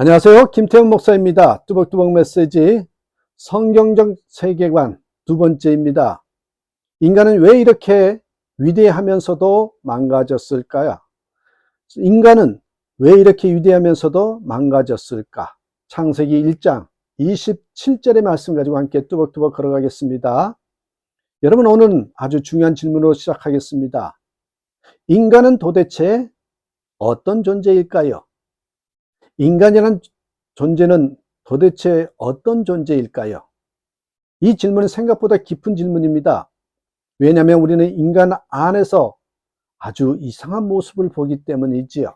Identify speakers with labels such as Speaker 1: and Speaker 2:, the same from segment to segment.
Speaker 1: 안녕하세요. 김태훈 목사입니다. 뚜벅뚜벅 메시지 성경적 세계관 두 번째입니다. 인간은 왜 이렇게 위대하면서도 망가졌을까요? 인간은 왜 이렇게 위대하면서도 망가졌을까? 창세기 1장 27절의 말씀 가지고 함께 뚜벅뚜벅 걸어가겠습니다. 여러분, 오늘은 아주 중요한 질문으로 시작하겠습니다. 인간은 도대체 어떤 존재일까요? 인간이란 존재는 도대체 어떤 존재일까요? 이 질문은 생각보다 깊은 질문입니다. 왜냐하면 우리는 인간 안에서 아주 이상한 모습을 보기 때문이지요.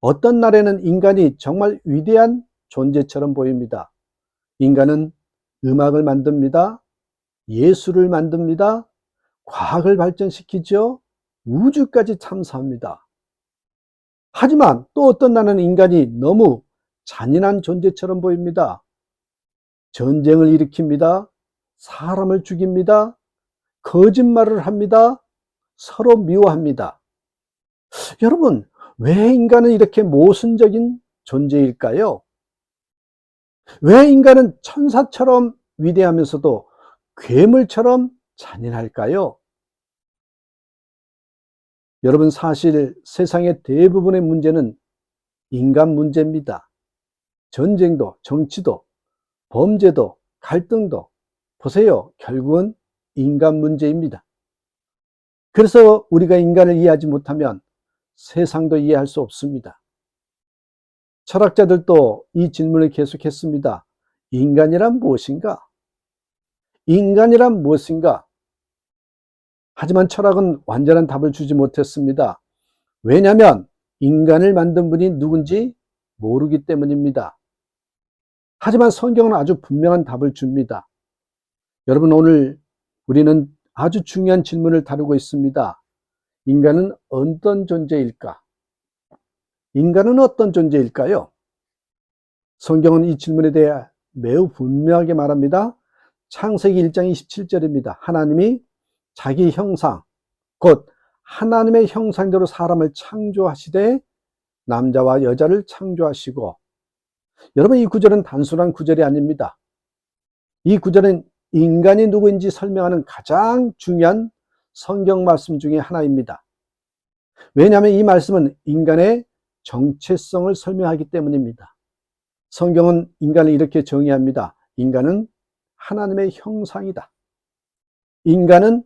Speaker 1: 어떤 날에는 인간이 정말 위대한 존재처럼 보입니다. 인간은 음악을 만듭니다. 예술을 만듭니다. 과학을 발전시키죠. 우주까지 탐사합니다. 하지만 또 어떤 날은 인간이 너무 잔인한 존재처럼 보입니다. 전쟁을 일으킵니다. 사람을 죽입니다. 거짓말을 합니다. 서로 미워합니다. 여러분, 왜 인간은 이렇게 모순적인 존재일까요? 왜 인간은 천사처럼 위대하면서도 괴물처럼 잔인할까요? 여러분, 사실 세상의 대부분의 문제는 인간 문제입니다. 전쟁도, 정치도, 범죄도, 갈등도, 보세요. 결국은 인간 문제입니다. 그래서 우리가 인간을 이해하지 못하면 세상도 이해할 수 없습니다. 철학자들도 이 질문을 계속했습니다. 인간이란 무엇인가? 인간이란 무엇인가? 하지만 철학은 완전한 답을 주지 못했습니다. 왜냐하면 인간을 만든 분이 누군지 모르기 때문입니다. 하지만 성경은 아주 분명한 답을 줍니다. 여러분, 오늘 우리는 아주 중요한 질문을 다루고 있습니다. 인간은 어떤 존재일까? 인간은 어떤 존재일까요? 성경은 이 질문에 대해 매우 분명하게 말합니다. 창세기 1장 27절입니다. 하나님이 자기 형상, 곧 하나님의 형상대로 사람을 창조하시되 남자와 여자를 창조하시고, 여러분, 이 구절은 단순한 구절이 아닙니다. 이 구절은 인간이 누구인지 설명하는 가장 중요한 성경 말씀 중에 하나입니다. 왜냐하면 이 말씀은 인간의 정체성을 설명하기 때문입니다. 성경은 인간을 이렇게 정의합니다. 인간은 하나님의 형상이다. 인간은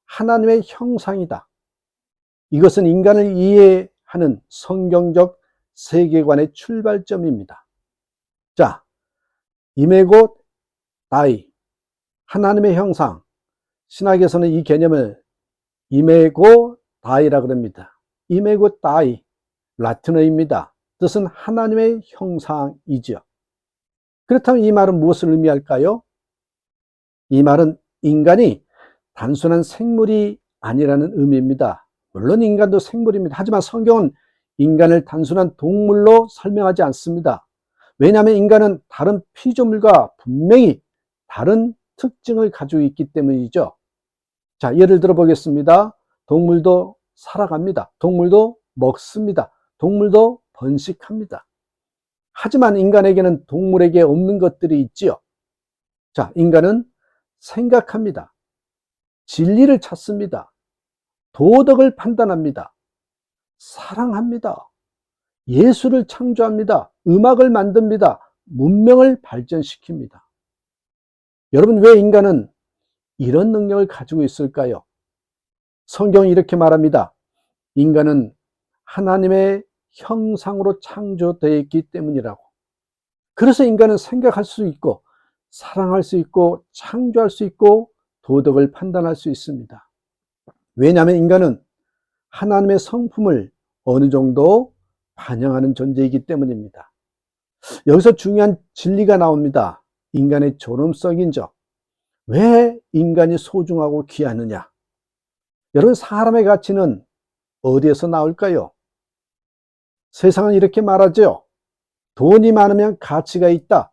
Speaker 1: 하나님의 형상이다. 이것은 인간을 이해하는 성경적 세계관의 출발점입니다. 자, 이메고 다이, 하나님의 형상. 신학에서는 이 개념을 이메고 다이라고 합니다. 이메고 다이, 라틴어입니다. 뜻은 하나님의 형상이죠. 그렇다면 이 말은 무엇을 의미할까요? 이 말은 인간이 단순한 생물이 아니라는 의미입니다. 물론 인간도 생물입니다. 하지만 성경은 인간을 단순한 동물로 설명하지 않습니다. 왜냐하면 인간은 다른 피조물과 분명히 다른 특징을 가지고 있기 때문이죠. 자, 예를 들어 보겠습니다. 동물도 살아갑니다. 동물도 먹습니다. 동물도 번식합니다. 하지만 인간에게는 동물에게 없는 것들이 있지요. 자, 인간은 생각합니다. 진리를 찾습니다. 도덕을 판단합니다. 사랑합니다. 예술을 창조합니다. 음악을 만듭니다. 문명을 발전시킵니다. 여러분, 왜 인간은 이런 능력을 가지고 있을까요? 성경이 이렇게 말합니다. 인간은 하나님의 형상으로 창조되어 있기 때문이라고. 그래서 인간은 생각할 수 있고, 사랑할 수 있고, 창조할 수 있고, 도덕을 판단할 수 있습니다. 왜냐하면 인간은 하나님의 성품을 어느 정도 반영하는 존재이기 때문입니다. 여기서 중요한 진리가 나옵니다. 인간의 존엄성인 적. 왜 인간이 소중하고 귀하느냐? 여러분, 사람의 가치는 어디에서 나올까요? 세상은 이렇게 말하죠. 돈이 많으면 가치가 있다.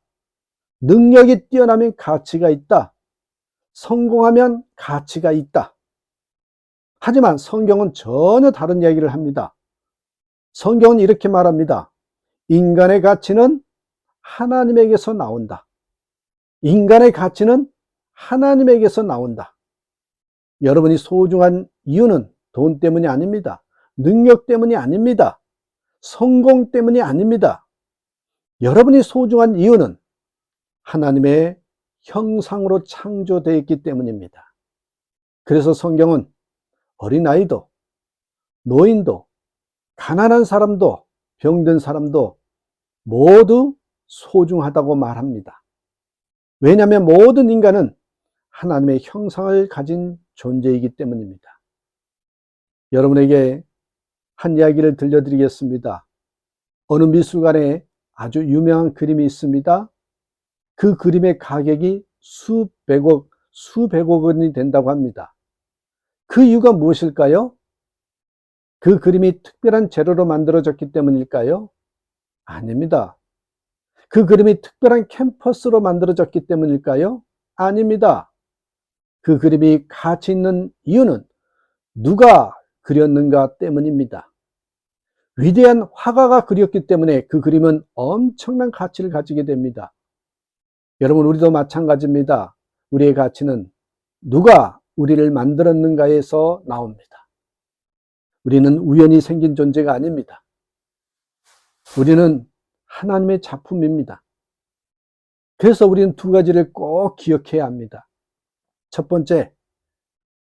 Speaker 1: 능력이 뛰어나면 가치가 있다. 성공하면 가치가 있다. 하지만 성경은 전혀 다른 이야기를 합니다. 성경은 이렇게 말합니다. 인간의 가치는 하나님에게서 나온다. 인간의 가치는 하나님에게서 나온다. 여러분이 소중한 이유는 돈 때문이 아닙니다. 능력 때문이 아닙니다. 성공 때문이 아닙니다. 여러분이 소중한 이유는 하나님의 형상으로 창조되어 있기 때문입니다. 그래서 성경은 어린아이도, 노인도, 가난한 사람도, 병든 사람도 모두 소중하다고 말합니다. 왜냐하면 모든 인간은 하나님의 형상을 가진 존재이기 때문입니다. 여러분에게 한 이야기를 들려드리겠습니다. 어느 미술관에 아주 유명한 그림이 있습니다. 그 그림의 가격이 수백억 원이 된다고 합니다. 그 이유가 무엇일까요? 그 그림이 특별한 재료로 만들어졌기 때문일까요? 아닙니다. 그 그림이 특별한 캔버스로 만들어졌기 때문일까요? 아닙니다. 그 그림이 가치 있는 이유는 누가 그렸는가 때문입니다. 위대한 화가가 그렸기 때문에 그 그림은 엄청난 가치를 가지게 됩니다. 여러분, 우리도 마찬가지입니다. 우리의 가치는 누가 우리를 만들었는가에서 나옵니다. 우리는 우연히 생긴 존재가 아닙니다. 우리는 하나님의 작품입니다. 그래서 우리는 두 가지를 꼭 기억해야 합니다. 첫 번째,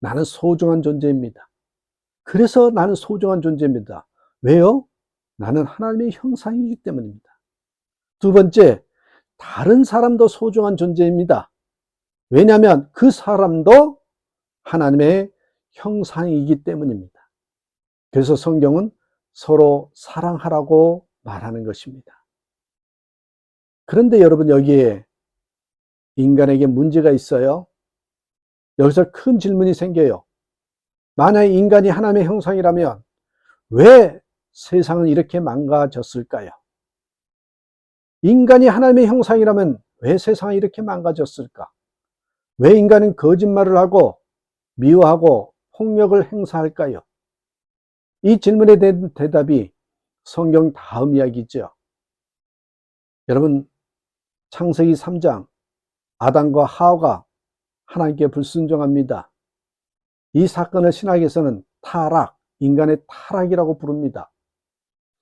Speaker 1: 나는 소중한 존재입니다. 그래서 나는 소중한 존재입니다. 왜요? 나는 하나님의 형상이기 때문입니다. 두 번째, 다른 사람도 소중한 존재입니다. 왜냐하면 그 사람도 하나님의 형상이기 때문입니다. 그래서 성경은 서로 사랑하라고 말하는 것입니다. 그런데 여러분, 여기에 인간에게 문제가 있어요. 여기서 큰 질문이 생겨요. 만약 인간이 하나님의 형상이라면 왜 세상은 이렇게 망가졌을까요? 인간이 하나님의 형상이라면 왜 세상이 이렇게 망가졌을까? 왜 인간은 거짓말을 하고 미워하고 폭력을 행사할까요? 이 질문에 대한 대답이 성경 다음 이야기죠. 여러분, 창세기 3장 아담과 하와가 하나님께 불순종합니다. 이 사건을 신학에서는 타락, 인간의 타락이라고 부릅니다.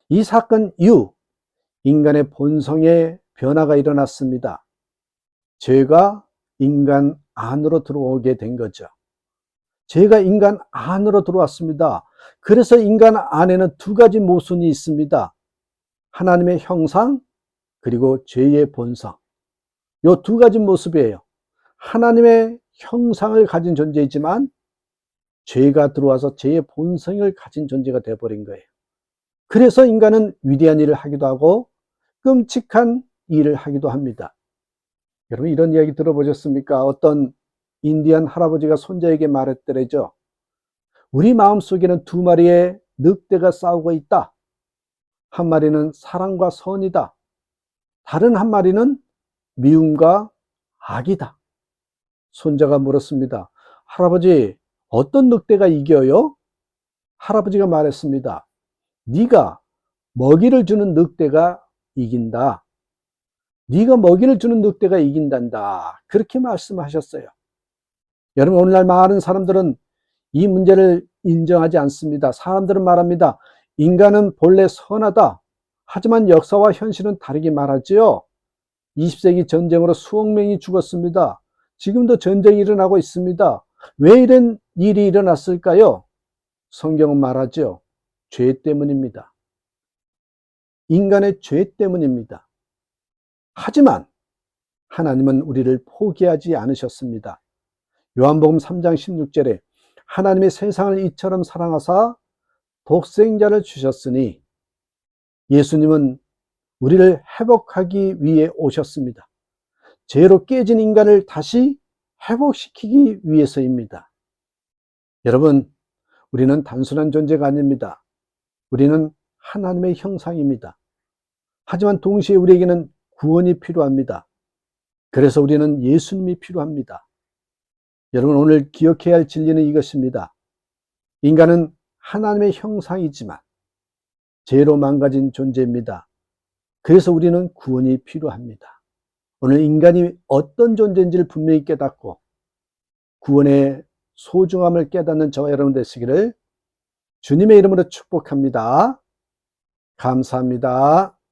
Speaker 1: 이 사건 이후 인간의 본성의 변화가 일어났습니다. 죄가 인간 안으로 들어오게 된 거죠. 죄가 인간 안으로 들어왔습니다. 그래서 인간 안에는 두 가지 모순이 있습니다. 하나님의 형상, 그리고 죄의 본성. 이 두 가지 모습이에요. 하나님의 형상을 가진 존재이지만 죄가 들어와서 죄의 본성을 가진 존재가 되어버린 거예요. 그래서 인간은 위대한 일을 하기도 하고 끔찍한 일을 하기도 합니다. 여러분, 이런 이야기 들어보셨습니까? 어떤 인디안 할아버지가 손자에게 말했더래죠. 우리 마음속에는 두 마리의 늑대가 싸우고 있다. 한 마리는 사랑과 선이다. 다른 한 마리는 미움과 악이다. 손자가 물었습니다. 할아버지, 어떤 늑대가 이겨요? 할아버지가 말했습니다. 네가 먹이를 주는 늑대가 이긴다. 네가 먹이를 주는 늑대가 이긴단다. 그렇게 말씀하셨어요. 여러분, 오늘날 많은 사람들은 이 문제를 인정하지 않습니다. 사람들은 말합니다. 인간은 본래 선하다. 하지만 역사와 현실은 다르게 말하지요. 20세기 전쟁으로 수억 명이 죽었습니다. 지금도 전쟁이 일어나고 있습니다. 왜 이런 일이 일어났을까요? 성경은 말하죠. 죄 때문입니다. 인간의 죄 때문입니다. 하지만 하나님은 우리를 포기하지 않으셨습니다. 요한복음 3장 16절에 하나님의 세상을 이처럼 사랑하사 독생자를 주셨으니, 예수님은 우리를 회복하기 위해 오셨습니다. 죄로 깨진 인간을 다시 회복시키기 위해서입니다. 여러분, 우리는 단순한 존재가 아닙니다. 우리는 하나님의 형상입니다. 하지만 동시에 우리에게는 구원이 필요합니다. 그래서 우리는 예수님이 필요합니다. 여러분, 오늘 기억해야 할 진리는 이것입니다. 인간은 하나님의 형상이지만 죄로 망가진 존재입니다. 그래서 우리는 구원이 필요합니다. 오늘 인간이 어떤 존재인지를 분명히 깨닫고 구원의 소중함을 깨닫는 저와 여러분 되시기를 주님의 이름으로 축복합니다. 감사합니다.